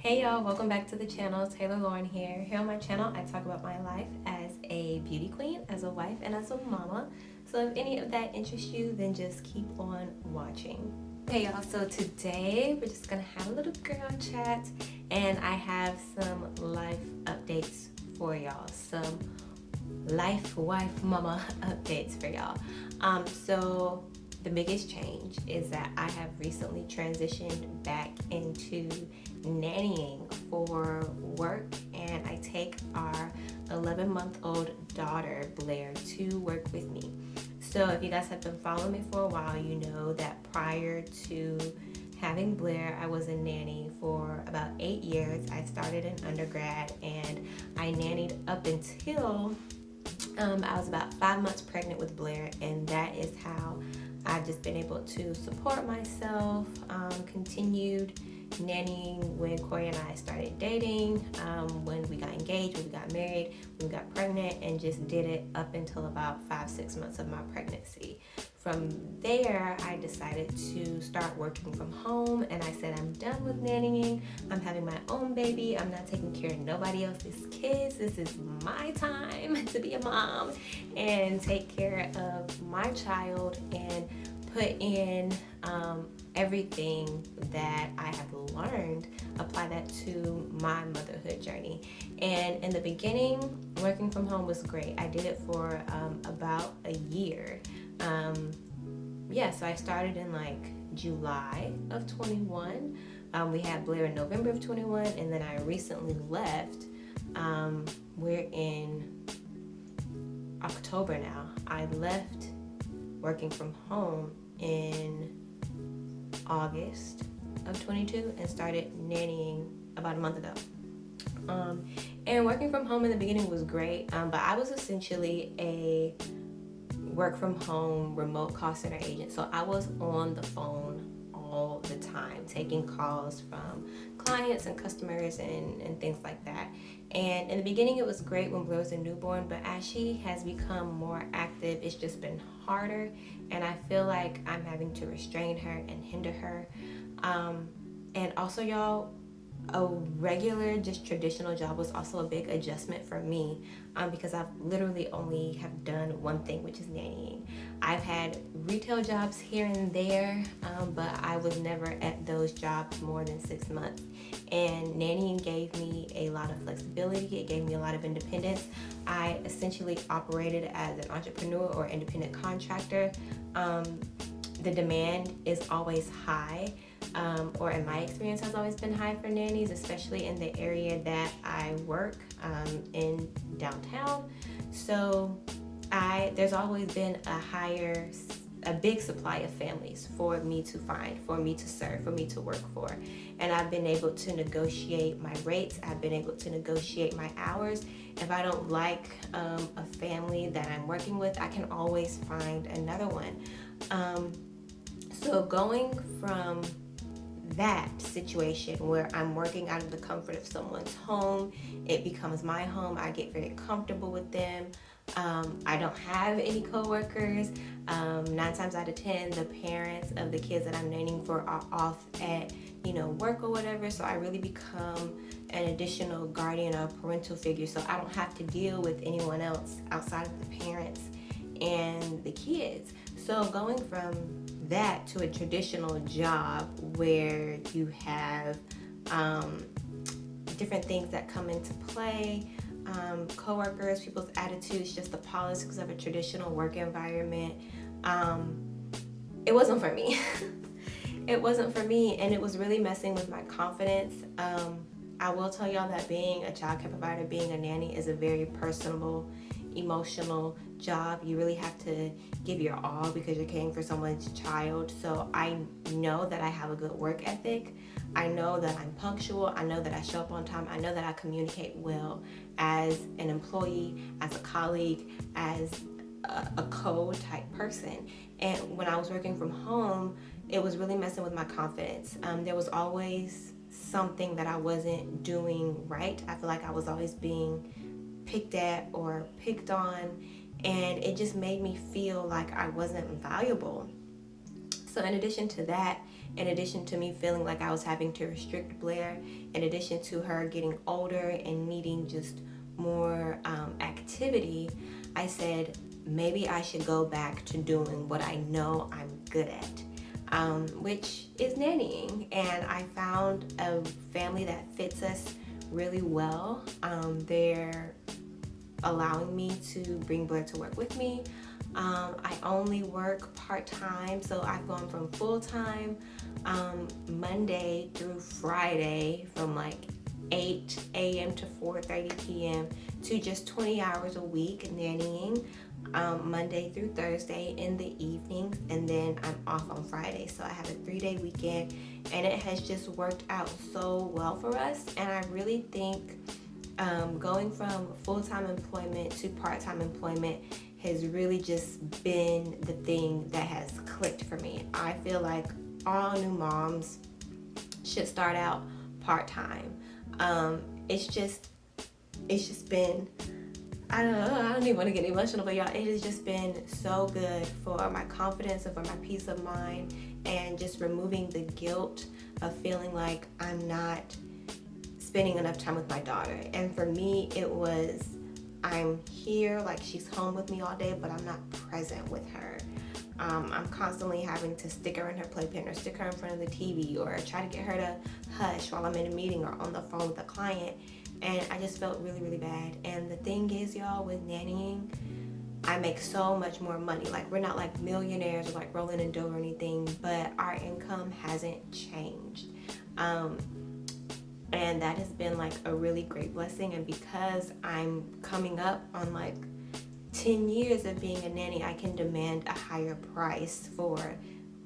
Hey y'all, welcome back to the channel. Taylor Lauren here. Here on my channel, I talk about my life as a beauty queen, as a wife, and as a mama. So if any of that interests you, then just keep on watching. Okay y'all, so today we're just gonna have a little girl chat and I have some life updates for y'all. Some life, wife, mama updates for y'all. So the biggest change is that I have recently transitioned back into nannying for work, and I take our 11-month-old daughter Blair to work with me. So if you guys have been following me for a while, you know that prior to having Blair, I was a nanny for about 8 years. I started in undergrad and I nannied up until I was about 5 months pregnant with Blair, and that is how I've just been able to support myself, continued nannying when Corey and I started dating, when we got engaged, when we got married, when we got pregnant, and just did it up until about 5-6 months of my pregnancy. From there, I decided to start working from home, and I said, I'm done with nannying. I'm having my own baby. I'm not taking care of nobody else's kids. This is my time to be a mom and take care of my child and put in everything that I have learned, apply that to my motherhood journey. And in the beginning, working from home was great. I did it for about a year. So I started in like July of 21. We had Blair in November of 21, and then I recently left. We're in October now. I left working from home in August of 22 and started nannying about a month ago. And working from home in the beginning was great, but I was essentially a work from home remote call center agent. So I was on the phone all the time, taking calls from clients and customers and things like that. And in the beginning, it was great when Blair was a newborn, but as she has become more active, it's just been harder. And I feel like I'm having to restrain her and hinder her. And also, y'all, a regular, just traditional job was also a big adjustment for me, because I've literally only have done one thing, which is nannying. I've had retail jobs here and there, but I was never at those jobs more than 6 months. And nannying gave me a lot of flexibility. It gave me a lot of independence. I essentially operated as an entrepreneur or independent contractor. The demand is always high. Or in my experience has always been high for nannies, especially in the area that I work, in downtown. So there's always been a big supply of families for me to find, for me to serve, for me to work for. And I've been able to negotiate my rates. I've been able to negotiate my hours. If I don't like a family that I'm working with, I can always find another one. So going from that situation where I'm working out of the comfort of someone's home, it becomes my home. I get very comfortable with them. I don't have any coworkers. 9 times out of 10, the parents of the kids that I'm nannying for are off at work or whatever. So I really become an additional guardian or parental figure. So I don't have to deal with anyone else outside of the parents and the kids. So going from that to a traditional job where you have different things that come into play, coworkers, people's attitudes, just the politics of a traditional work environment, it wasn't for me. It wasn't for me, and it was really messing with my confidence. I will tell y'all that being a child care provider, being a nanny is a very personable, emotional job. You really have to give your all because you're caring for someone's child. So I know that I have a good work ethic. I know that I'm punctual. I know that I show up on time. I know that I communicate well as an employee, as a colleague, as a co-type person. And when I was working from home, it was really messing with my confidence. There was always something that I wasn't doing right. I feel like I was always being picked at or picked on, and it just made me feel like I wasn't valuable. So in addition to that, in addition to me feeling like I was having to restrict Blair, in addition to her getting older and needing just more activity, I said maybe I should go back to doing what I know I'm good at, which is nannying. And I found a family that fits us really well. They're allowing me to bring Blair to work with me. I only work part-time, so I've gone from full-time Monday through Friday from like 8 a.m. to 4:30 p.m. to just 20 hours a week nannying, Monday through Thursday in the evenings, and then I'm off on Friday. So I have a 3-day weekend, and it has just worked out so well for us. And I really think going from full-time employment to part-time employment has really just been the thing that has clicked for me. I feel like all new moms should start out part-time. It's just been, I don't know, I don't even want to get emotional, but y'all, it has just been so good for my confidence and for my peace of mind, and just removing the guilt of feeling like I'm not spending enough time with my daughter. And for me, it was, I'm here, like she's home with me all day, but I'm not present with her. I'm constantly having to stick her in her playpen or stick her in front of the TV or try to get her to hush while I'm in a meeting or on the phone with a client. And I just felt really, really bad. And the thing is, y'all, with nannying, I make so much more money. Like, we're not like millionaires or like rolling in dough or anything, but our income hasn't changed. And that has been like a really great blessing. And because I'm coming up on like 10 years of being a nanny, I can demand a higher price for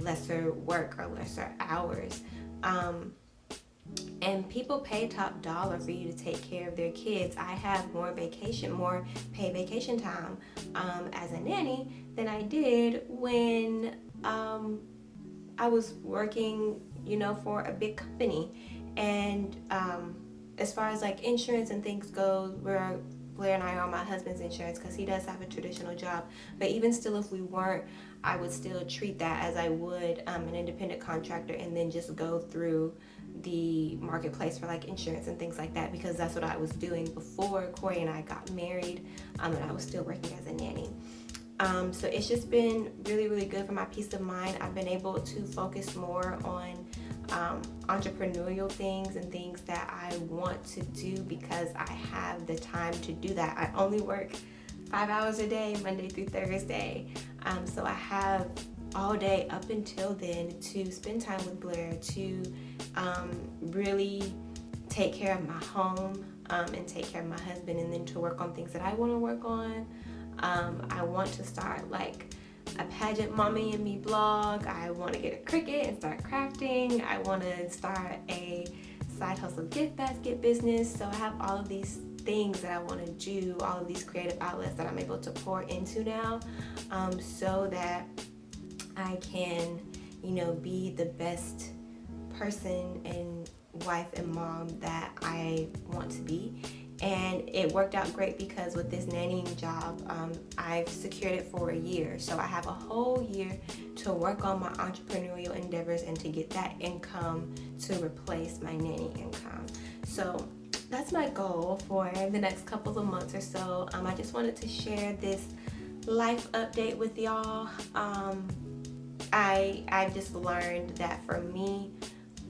lesser work or lesser hours. And people pay top dollar for you to take care of their kids. I have more paid vacation time as a nanny than I did when I was working, for a big company. And as far as like insurance and things go, Blair and I are on my husband's insurance because he does have a traditional job. But even still, if we weren't, I would still treat that as I would an independent contractor, and then just go through the marketplace for like insurance and things like that, because that's what I was doing before Corey and I got married, and I was still working as a nanny. So it's just been really, really good for my peace of mind. I've been able to focus more on entrepreneurial things and things that I want to do because I have the time to do that. I only work 5 hours a day, Monday through Thursday. So I have all day up until then to spend time with Blair, to really take care of my home and take care of my husband, and then to work on things that I want to work on. I want to start like a pageant mommy and me blog. I want to get a Cricut and start crafting. I want to start a side hustle gift basket business. So I have all of these things that I want to do, all of these creative outlets that I'm able to pour into now, so that I can, be the best person and wife and mom that I want to be. And it worked out great because with this nannying job, I've secured it for a year. So I have a whole year to work on my entrepreneurial endeavors and to get that income to replace my nanny income. So that's my goal for the next couple of months or so. I just wanted to share this life update with y'all. I just learned that for me,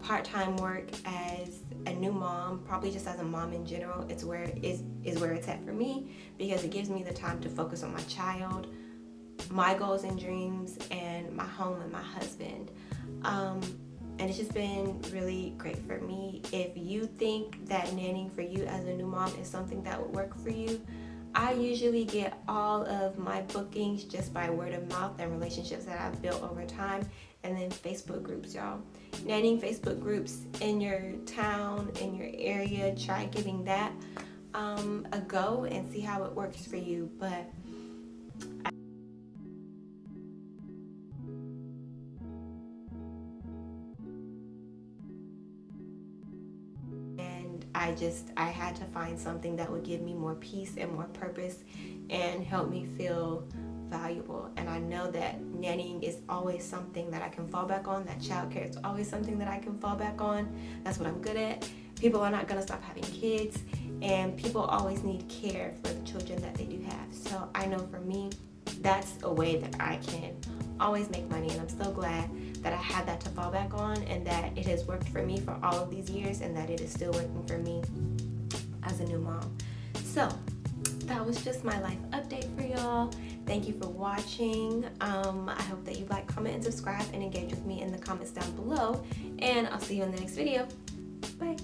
part-time work as a new mom, probably just as a mom in general, is where it's at for me, because it gives me the time to focus on my child, my goals and dreams, and my home and my husband. And it's just been really great for me. If you think that nannying for you as a new mom is something that would work for you, I usually get all of my bookings just by word of mouth and relationships that I've built over time, and then Facebook groups, y'all. Nannying Facebook groups in your town, in your area, try giving that a go and see how it works for you. But I had to find something that would give me more peace and more purpose and help me feel valuable, and I know that nannying is always something that I can fall back on. That childcare is always something that I can fall back on. That's what I'm good at. People are not going to stop having kids, and people always need care for the children that they do have. So I know for me, that's a way that I can always make money, and I'm so glad that I had that to fall back on, and that it has worked for me for all of these years, and that it is still working for me as a new mom. So that was just my life update for y'all. Thank you for watching. I hope that you like, comment, and subscribe, and engage with me in the comments down below, and I'll see you in the next video. Bye.